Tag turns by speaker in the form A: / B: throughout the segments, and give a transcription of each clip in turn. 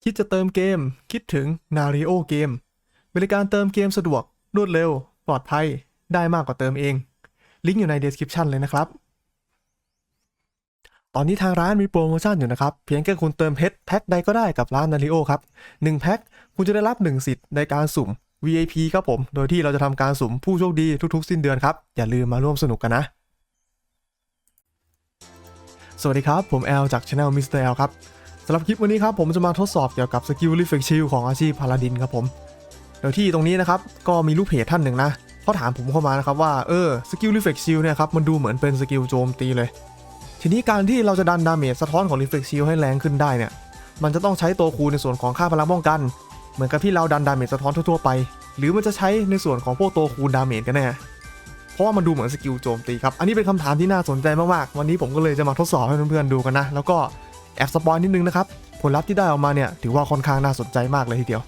A: คิดจะเติมเกมคิดถึง Nario เกมบริการเติมเกมสะดวกรวดเร็วปลอดภัยได้มากกว่าเติมเองลิงก์อยู่ใน description เลยนะครับตอนนี้ทางร้านมีโปรโมชั่นอยู่นะครับเพียงแค่คุณเติมเพชรแพ็คใดก็ได้กับร้าน Nario ครับ1แพ็คคุณจะได้รับ1สิทธิ์ในการสุ่ม VIP ครับผมโดยที่เราจะทำการสุ่มผู้โชคดีทุกๆสิ้นเดือนครับอย่าลืมมาร่วมสนุกกันนะสวัสดีครับผมแอลจาก Channel Mr. L ครับสำหรับคลิปวันนี้ครับผมจะมาทดสอบเกี่ยวกับสกิล Reflect Shield ของอาชีพพาลาดินครับผมโดยที่ตรงนี้นะครับก็มีลูกเพจท่านหนึ่งนะเขาถามผมเข้ามานะครับว่าสกิล Reflect Shield เนี่ยครับมันดูเหมือนเป็นสกิลโจมตีเลยทีนี้การที่เราจะดันดาเมจสะท้อนของ Reflect Shield ให้แรงขึ้นได้เนี่ยมันจะต้องใช้ตัวคูณในส่วนของค่าพลังป้องกันเหมือนกับที่เราดันดาเมจสะท้อนทั่วๆไปหรือมันจะใช้ในส่วนของพวกตัวคูณดาเมจกันแน่เพราะว่ามันดูเหมือนสกิลโจมตีครับอันนี้เป็นคำถามที่น่าสนใจมากๆวันนี้ผมก็เลยจะมาทดสอบให้เพื่อนๆดูกันนะแล้วก็แอบสปอยนิดนึงนะครับผลลัพธ์ที่ได้ออกมาเนี่ยถือว่าค่อนข้างน่าสนใจมากเลยทีเดียว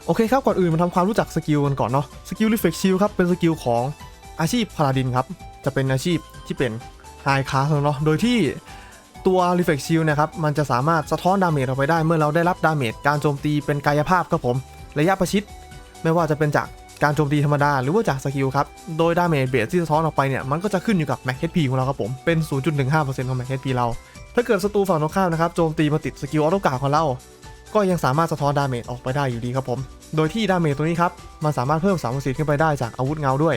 A: โอเคครับก่อนอื่นมาทำความรู้จักสกิลกันก่อนเนาะสกิล Reflect Shield ครับเป็นสกิลของอาชีพพาลาดินครับจะเป็นอาชีพที่เป็น High Class เนาะโดยที่ตัว Reflect Shield นะครับมันจะสามารถสะท้อนดาเมจออกไปได้เมื่อเราได้รับดาเมจการโจมตีเป็นกายภาพครับผมระยะประชิดไม่ว่าจะเป็นจากการโจมตีธรรมดาหรือว่าจากสกิลครับโดยดาเมจเบสที่สะท้อนออกไปเนี่ยมันก็จะขึ้นอยู่กับ Max HP ของเราครับผมเป็น 0.15% ของ Max HP เราถ้าเกิดศัตรูฝั่งตรงข้ามนะครับโจมตีมาติดสกิลออโต้การ์ดของเราก็ยังสามารถสะท้อนดาเมจออกไปได้อยู่ดีครับผมโดยที่ดาเมจตัวนี้ครับมันสามารถเพิ่ม3%ขึ้นไปได้จากอาวุธเงาด้วย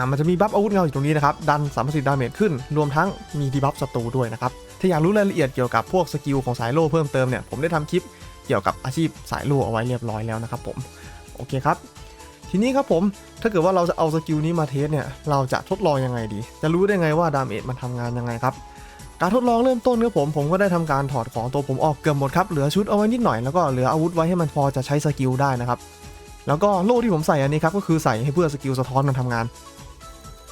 A: มันจะมีบัฟอาวุธเงาอยู่ตรงนี้นะครับดัน3%ดาเมจขึ้นรวมทั้งมีดีบัฟศัตรูด้วยนะครับถ้าอยากรู้รายละเอียดเกี่ยวกับพวกสกิลของสายโล่เพิ่มเติมเนี่ยผมได้ทำคลิปเกี่ยวกับอาชีพสายโล่เอาไว้เรียบร้อยแล้วนะครับผมโอเคครับทีนี้ครับผมถ้าเกิดว่าเราจะเอาสกิลนี้มาเทสเนี่ยเราจะทดลองยังไงดีจะรู้ได้ไงว่าดาเมจมันทำงานยังไงครับการทดลองเริ่มต้นครับผมก็ได้ทำการถอดของตัวผมออกเกือบหมดครับเหลือชุดเอาไว้นิดหน่อยแล้วก็เหลืออาวุธไว้ให้มันพอจะใช้สกิลได้นะครับแล้วก็โล่ที่ผมใส่อันนี้ครับก็คือใส่ให้เพื่อสกิลสะท้อนมันทำงาน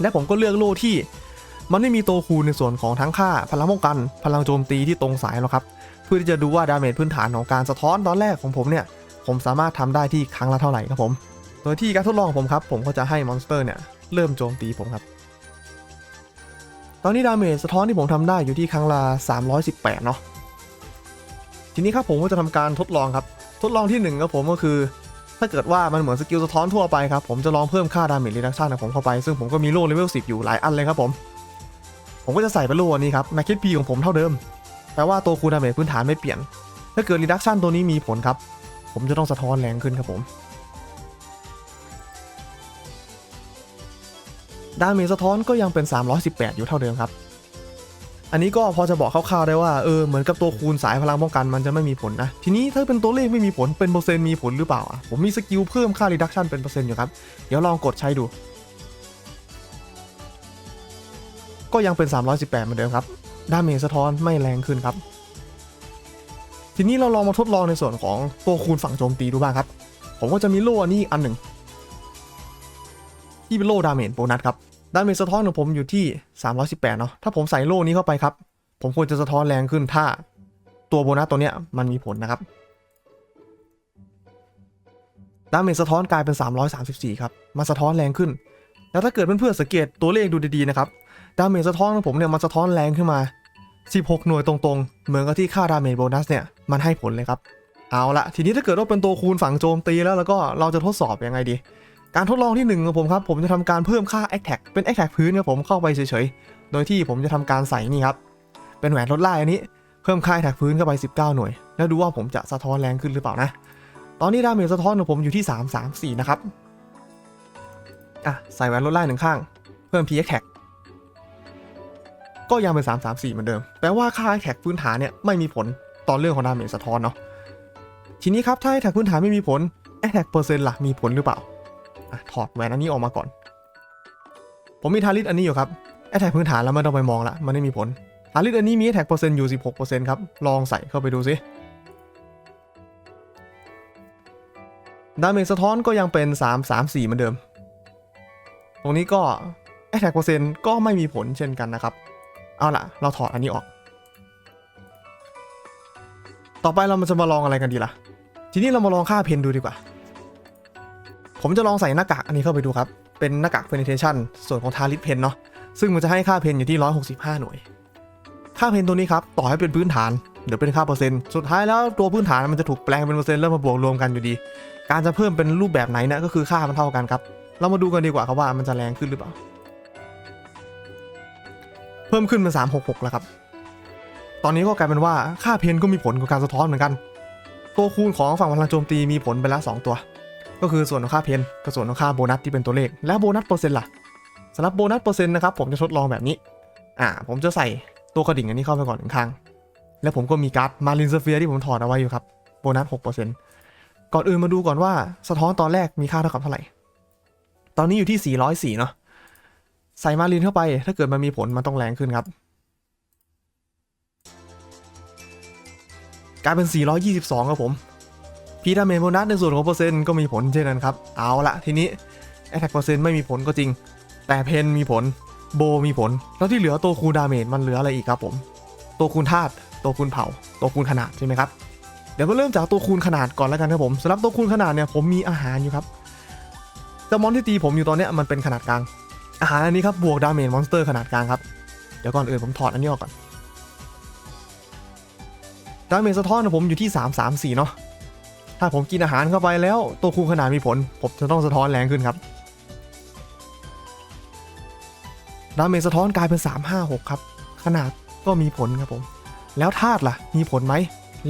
A: และผมก็เลือกโล่ที่มันไม่มีตัวคูณในส่วนของทั้งค่าพลังป้องกันพลังโจมตีที่ตรงสายแล้วครับเพื่อที่จะดูว่าดาเมจพื้นฐานของการสะท้อนตอนแรกของผมเนี่ยผมสามารถทำได้ที่ครั้งละเท่าไหร่ครับผมโดยที่การทดลองของผมครับผมก็จะให้มอนสเตอร์เนี่ยเริ่มโจมตีผมครับตอนนี้ดาเมจสะท้อนที่ผมทำได้อยู่ที่ครั้งละ318เนาะทีนี้ครับผมก็จะทำการทดลองครับทดลองที่1ครับผมก็คือถ้าเกิดว่ามันเหมือนสกิลสะท้อนทั่วไปครับผมจะลองเพิ่มค่าดาเมจรีดักชันของผมเข้าไปซึ่งผมก็มีโล่เลเวล10อยู่หลายอันเลยครับผมก็จะใส่เป็นโล่นี้ครับ Max HP ของผมเท่าเดิมแปลว่าตัวคูณดาเมจพื้นฐานไม่เปลี่ยนถ้าเกิดรีดักชันตัวนี้มีผลครับผมจะต้องสะท้อนแรงขึ้นครับผมดาเมจสะท้อนก็ยังเป็น318อยู่เท่าเดิมครับอันนี้ก็พอจะบอกคร่าวๆได้ว่าเหมือนกับตัวคูณสายพลังป้องกันมันจะไม่มีผลนะทีนี้ถ้าเป็นตัวเลขไม่มีผลเป็นเปอร์เซ็นต์มีผลหรือเปล่าผมมีสกิลเพิ่มค่า reduction เป็นเปอร์เซ็นต์อยู่ครับเดี๋ยวลองกดใช้ดูก็ยังเป็น318เหมือนเดิมครับดาเมจสะท้อนไม่แรงขึ้นครับทีนี้เราลองมาทดลองในส่วนของตัวคูณฝั่งโจมตีดูบ้างครับผมก็จะมีโล่อันนี้อันหนึ่งที่เป็นโล่ดาเมจโบนัสครับดาเมจสะท้อนของผมอยู่ที่318เนาะถ้าผมใส่โล่นี้เข้าไปครับผมควรจะสะท้อนแรงขึ้นถ้าตัวโบนัสตัวเนี้ยมันมีผลนะครับดาเมจสะท้อนกลายเป็น334ครับมาสะท้อนแรงขึ้นแล้วถ้าเกิดเพื่อนๆสังเกตตัวเลขดูดีๆนะครับดาเมจสะท้อนของผมเนี่ยมันสะท้อนแรงขึ้นมา16หน่วยตรงๆเหมือนกับที่ค่าดาเมจโบนัสเนี่ยมันให้ผลเลยครับเอาละทีนี้ถ้าเกิดว่าเป็นตัวคูณฝั่งโจมตีแล้วก็เราจะทดสอบยังไงดีการทดลองที่1ของผมครับผมจะทำการเพิ่มค่า Attack เป็น Attack พื้นครับผมเข้าไปเฉยๆโดยที่ผมจะทำการใส่นี่ครับเป็นแหวนลดไล่อันนี้เพิ่มค่า Attack พื้นเข้าไป19หน่วยแล้วดูว่าผมจะสะท้อนแรงขึ้นหรือเปล่านะตอนนี้ดาเมจสะท้อนของผมอยู่ที่334นะครับใส่แหวนลดไล่1ข้างเพิ่ม P Attack ก็ยังเป็น334เหมือนเดิมแปลว่าค่า Attack พื้นฐานเนี่ยไม่มีผลตอนเรื่องของดาเมจสะท้อนเนาะทีนี้ครับถ้า Attack พื้นฐานไม่มีผล Attack เปอร์เซ็นต์ล่ะมีผลหรือเปล่าถอดแหวนอันนี้ออกมาก่อนผมมีทาริสอันนี้อยู่ครับแอทแทกพื้นฐานแล้วไม่ต้องไปมองละมันไม่มีผลทาริสอันนี้มีแอทแทกเปอร์เซ็นต์อยู่ 16% ครับลองใส่เข้าไปดูสิดาเมจสะท้อนก็ยังเป็น334เหมือนเดิมตรงนี้ก็แอทแทกเปอร์เซ็นต์ก็ไม่มีผลเช่นกันนะครับเอาล่ะเราถอดอันนี้ออกต่อไปเราจะมาลองอะไรกันดีล่ะทีนี้เรามาลองค่าเพนดูดีกว่าผมจะลองใส่หน้ากากอันนี้เข้าไปดูครับเป็นหน้ากาก penetration ส่วนของทาริสเพนเนาะซึ่งมันจะให้ค่าเพนอยู่ที่165หน่วยค่าเพนตัวนี้ครับต่อให้เป็นพื้นฐาน เดี๋ยวเป็นค่าเปอร์เซ็นต์สุดท้ายแล้วตัวพื้นฐานมันจะถูกแปลงเป็นเปอร์เซ็นต์แล้วมาบวกรวมกันอยู่ดีการจะเพิ่มเป็นรูปแบบไหนเนี่ยก็คือค่ามันเท่ากันครับเรามาดูกันดีกว่าครับว่ามันจะแรงขึ้นหรือเปล่าเพิ่มขึ้นเป็น366แล้วครับตอนนี้ก็กลายเป็นว่าค่าเพนก็มีผลกับการสะท้อนเหมือนกันตัวคูณของฝั่งพลังโจมตีมีผลไปละ2ตัวก็คือส่วนของค่าเพนกับส่วนของค่าโบนัสที่เป็นตัวเลขแล้วโบนัสเปอร์เซ็นต์ล่ะสำหรับโบนัสเปอร์เซ็นต์นะครับผมจะทดลองแบบนี้ผมจะใส่ตัวกระดิ่งอันนี้เข้าไปก่อนหนึ่งครั้งแล้วผมก็มีการ์ดมารินสเฟียร์ที่ผมถอดเอาไว้อยู่ครับโบนัส 6% ก่อนอื่นมาดูก่อนว่าสะท้อนตอนแรกมีค่าเท่ากับเท่าไหร่ตอนนี้อยู่ที่404เนาะใส่มารินเข้าไปถ้าเกิดมันมีผลมันต้องแรงขึ้นครับกลายเป็น422ครับผมพีดาเมจโบนัสในส่วนของเปอร์เซ็นต์ก็มีผลเช่นนั้นครับเอาละทีนี้แอทแทคเปอร์เซ็นต์ไม่มีผลก็จริงแต่เพนมีผลโบมีผลแล้วที่เหลือตัวคูณดาเมจมันเหลืออะไรอีกครับผมตัวคูณธาตุตัวคูณเผ่าตัวคูณขนาดใช่ไหมครับเดี๋ยวมาเริ่มจากตัวคูณขนาดก่อนแล้วกันครับผมสำหรับตัวคูณขนาดเนี่ยผมมีอาหารอยู่ครับแต่มอนที่ตีผมอยู่ตอนนี้มันเป็นขนาดกลางอาหารอันนี้ครับบวกดาเมจมอนสเตอร์ขนาดกลางครับเดี๋ยวก่อนอื่นผมถอดอันนี้ออกก่อนดาเมจสะท้อนของผมอยู่ที่334เนาะถ้าผมกินอาหารเข้าไปแล้วตัวคูณขนาดมีผลผมจะต้องสะท้อนแรงขึ้นครับดาเมจสะท้อนกลายเป็น356ครับขนาดก็มีผลครับผมแล้วธาตุล่ะมีผลไหม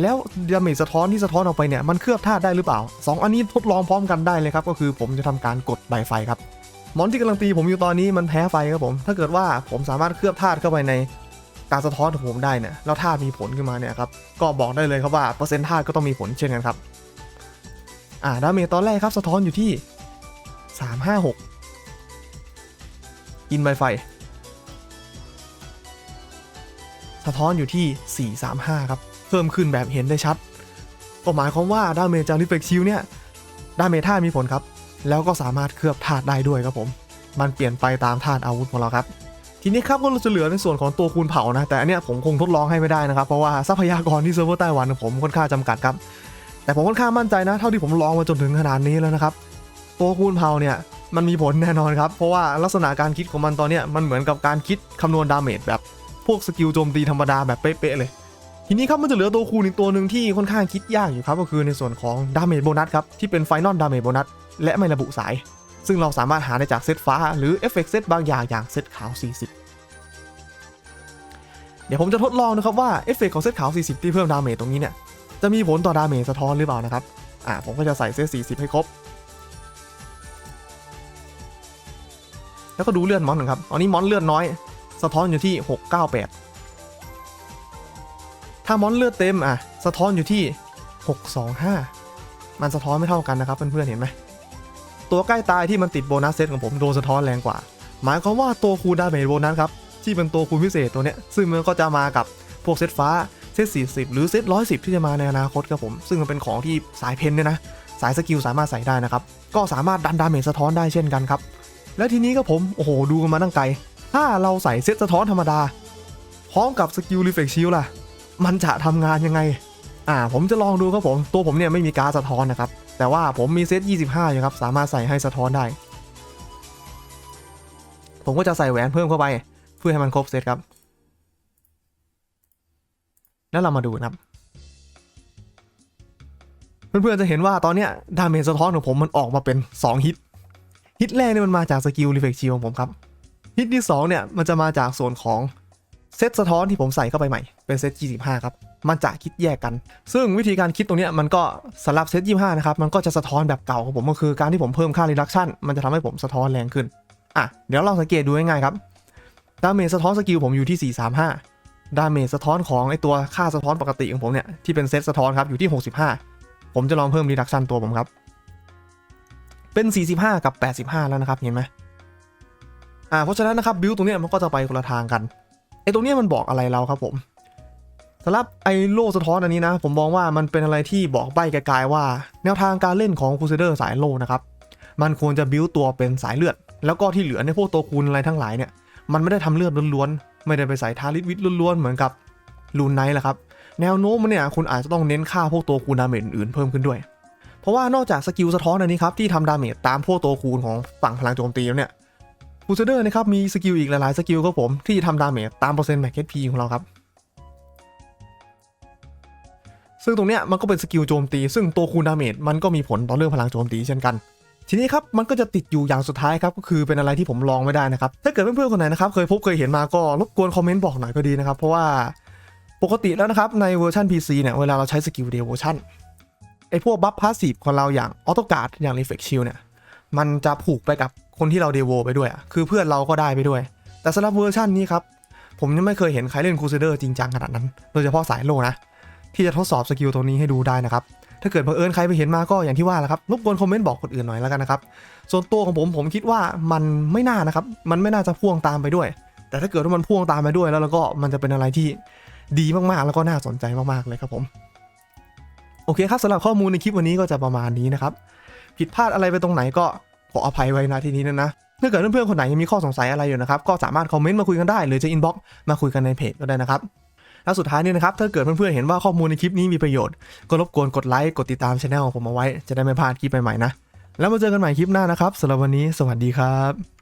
A: แล้วดาเมจสะท้อนที่สะท้อนออกไปเนี่ยมันเคลือบธาตุได้หรือเปล่า2อันนี้ทดลองพร้อมกันได้เลยครับก็คือผมจะทำการกดใบไฟครับมอนที่กำลังตีผมอยู่ตอนนี้มันแพ้ไฟครับผมถ้าเกิดว่าผมสามารถเคลือบธาตุเข้าไปในการสะท้อนของผมได้เนี่ยแล้วธาตุมีผลขึ้นมาเนี่ยครับก็บอกได้เลยครับว่าเปอร์เซ็นต์ธาตุก็ต้องมีผลเช่นกันครับดาเมจตอนแรกครับสะท้อนอยู่ที่356กินใบไฟสะท้อนอยู่ที่435ครับเพิ่มขึ้นแบบเห็นได้ชัดก็หมายความว่าดาเมจจาก Reflect Shield เนี่ยดาเมจธาตุมีผลครับแล้วก็สามารถเคลือบธาตุได้ด้วยครับผมมันเปลี่ยนไปตามธาตุอาวุธของเราครับทีนี้ครับก็จะเหลือในส่วนของตัวคูณเผานะแต่อันเนี้ยผมคงทดลองให้ไม่ได้นะครับเพราะว่าทรัพยากรที่เซิร์ฟเวอร์ไต้หวันของผมค่อนข้างจำกัดครับแต่ผมค่อนข้างมั่นใจนะเท่าที่ผมลองมาจนถึงขนาดนี้แล้วนะครับตัวคูณเผาเนี่ยมันมีผลแน่นอนครับเพราะว่าลักษณะการคิดของมันตอนเนี้ยมันเหมือนกับการคิดคำนวณดาเมจแบบพวกสกิลโจมตีธรรมดาแบบเป๊ะๆเลยทีนี้ครับมันจะเหลือตัวคูณอีกตัวหนึ่งที่ค่อนข้างคิดยากอยู่ครับก็คือในส่วนของดาเมจโบนัสครับที่เป็นไฟนอลดาเมจโบนัสและไม่ระบุสายซึ่งเราสามารถหาได้จากเซตฟ้าหรือเอฟเฟกต์เซตบางอย่างอย่างเซตขาว40เดี๋ยวผมจะทดลองนะครับว่าเอฟเฟกต์ของเซตขาว40ที่เพิ่มดาเมจตรงนี้เนี่ยจะมีผลต่อดาเมจสะท้อนหรือเปล่านะครับผมก็จะใส่เซต40ให้ครบแล้วก็ดูเลือดมอนครับอันนี้มอนเลือดน้อยสะท้อนอยู่ที่698ถ้ามอนเลือดเต็มสะท้อนอยู่ที่625มันสะท้อนไม่เท่ากันนะครับเพื่อนๆเห็นไหมตัวใกล้ตายที่มันติดโบนัสเซตของผมโดนสะท้อนแรงกว่าหมายความว่าตัวคูณดาเมจโบนัสครับที่เป็นตัวคูณพิเศษตัวเนี้ยซึ่งมันก็จะมากับพวกเซตฟ้าเซต40หรือเซต110ที่จะมาในอนาคตครับผมซึ่งมันเป็นของที่สายเพนเนี่ยนะสายสกิลสามารถใส่ได้นะครับก็สามารถดันดาเมจสะท้อนได้เช่นกันครับและทีนี้ก็ผมโอ้โหดูกันมาตั้งไกลถ้าเราใส่เซตสะท้อนธรรมดาพร้อมกับสกิลรีเฟกชิลล่ะมันจะทำงานยังไงผมจะลองดูครับผมตัวผมเนี่ยไม่มีการสะท้อนนะครับแต่ว่าผมมีเซต25อยู่ครับสามารถใส่ให้สะท้อนได้ผมก็จะใส่แหวนเพิ่มเข้าไปเพื่อให้มันครบเซตครับแล้วเรามาดูนะครับเพื่อนๆจะเห็นว่าตอนเนี้ยดาเมจสะท้อนของผมมันออกมาเป็น2ฮิตแรกเนี่ยมันมาจากสกิลรีเฟกชิลของผมครับฮิตที่2เนี่ยมันจะมาจากส่วนของเซตสะท้อนที่ผมใส่เข้าไปใหม่เป็นเซต25ครับมันจะคิดแยกกันซึ่งวิธีการคิดตรงนี้มันก็สำหรับเซต25นะครับมันก็จะสะท้อนแบบเก่าของผมก็คือการที่ผมเพิ่มค่า reduction มันจะทำให้ผมสะท้อนแรงขึ้นเดี๋ยวเราสังเกตดูง่ายๆครับดาเมจสะท้อนสกิลผมอยู่ที่435ดาเมจสะท้อนของไอตัวค่าสะท้อนปกติของผมเนี่ยที่เป็นเซตสะท้อนครับอยู่ที่65ผมจะลองเพิ่ม reduction ตัวผมครับเป็น45กับ85แล้วนะครับเห็นไหมเพราะฉะนั้นนะครับบิลตรงนี้มันก็จะไปคนละทางกันไอตรงนี้มันบอกอะไรเราครับผมสำหรับไอโล่สะท้อนอันนี้นะผมมองว่ามันเป็นอะไรที่บอกใบ้ไกลๆว่าแนวทางการเล่นของครูเซเดอร์สายโล่นะครับมันควรจะบิลตัวเป็นสายเลือดแล้วก็ที่เหลือในพวกตัวคูณอะไรทั้งหลายเนี่ยมันไม่ได้ทำเลือดล้วนๆไม่ได้ไปใส่ทาริสวิทล้วนๆเหมือนกับลูนไนท์แหละครับแนวโน้มมันเนี่ยคุณอาจจะต้องเน้นค่าพวกตัวคูณดาเมจอื่นเพิ่มขึ้นด้วยเพราะว่านอกจากสกิลสะท้อนอันนี้ครับที่ทำดาเมจตามพวกตัวคูณของฝั่งพลังโจมตีแล้วเนี่ยครูเซเดอร์นะครับมีสกิลอีกหลายๆสกิลครับผมที่ทำดาเมจตามเปอร์เซ็นต์แม็กเก็ตพีของเราครับ ซึ่งตรงเนี้ยมันก็เป็นสกิลโจมตีซึ่งตัวคูณดาเมจมันก็มีผลต่อเรื่องพลังโจมตีเช่นกันทีนี้ครับมันก็จะติดอยู่อย่างสุดท้ายครับก็คือเป็นอะไรที่ผมลองไม่ได้นะครับถ้าเกิดเพื่อนๆคนไหนนะครับเคยเห็นมาก็รบกวนคอมเมนต์บอกหน่อยก็ดีนะครับเพราะว่าปกติแล้วนะครับในเวอร์ชัน PC เนี่ยเวลาเราใช้สกิลเดโวชั่นไอ้พวกบัฟพาสซีฟของเราอย่างออโตการ์ดอย่างรีเฟกชิลเนี่ยมันจะผูกไปกับคนที่เราเดโวไปด้วยคือเพื่อนเราก็ได้ไปด้วยแต่สำหรับเวอร์ชันนี้ครับผมยังไม่เคยเห็นใครเล่นครูเซเดอร์จริงจังขนาดนั้นโดยเฉพาะสายโลนะที่จะทดสอบสกิลตรงนี้ให้ดูได้นะครับถ้าเกิดบังเอิญใครไปเห็นมาก็อย่างที่ว่าแหละครับรบกวนคอมเมนต์บอกคนอื่นหน่อยแล้วกันนะครับส่วนตัวของผมคิดว่ามันไม่น่านะครับมันไม่น่าจะพ่วงตามไปด้วยแต่ถ้าเกิดว่ามันพ่วงตามไปด้วยแล้วก็มันจะเป็นอะไรที่ดีมากๆแล้วก็น่าสนใจมากๆเลยครับผมโอเคครับสำหรับข้อมูลในคลิปวันนี้ก็จะประมาณนี้นะครับผิดพลาดอะไรไปตรงไหนก็ขออภัยไว้ณที่นี้นะถ้าเกิดเพื่อนๆคนไหนยังมีข้อสงสัยอะไรอยู่นะครับก็สามารถคอมเมนต์มาคุยกันได้หรือจะอินบ็อกซ์มาคุยกันในเพจก็ได้นะครับแล้วสุดท้ายนี่นะครับถ้าเกิดเพื่อนๆเห็นว่าข้อมูลในคลิปนี้มีประโยชน์ก็รบกวนกดไลค์กดติดตามช่องของผมเอาไว้จะได้ไม่พลาดคลิปใหม่ๆนะแล้วมาเจอกันใหม่คลิปหน้านะครับสำหรับวันนี้สวัสดีครับ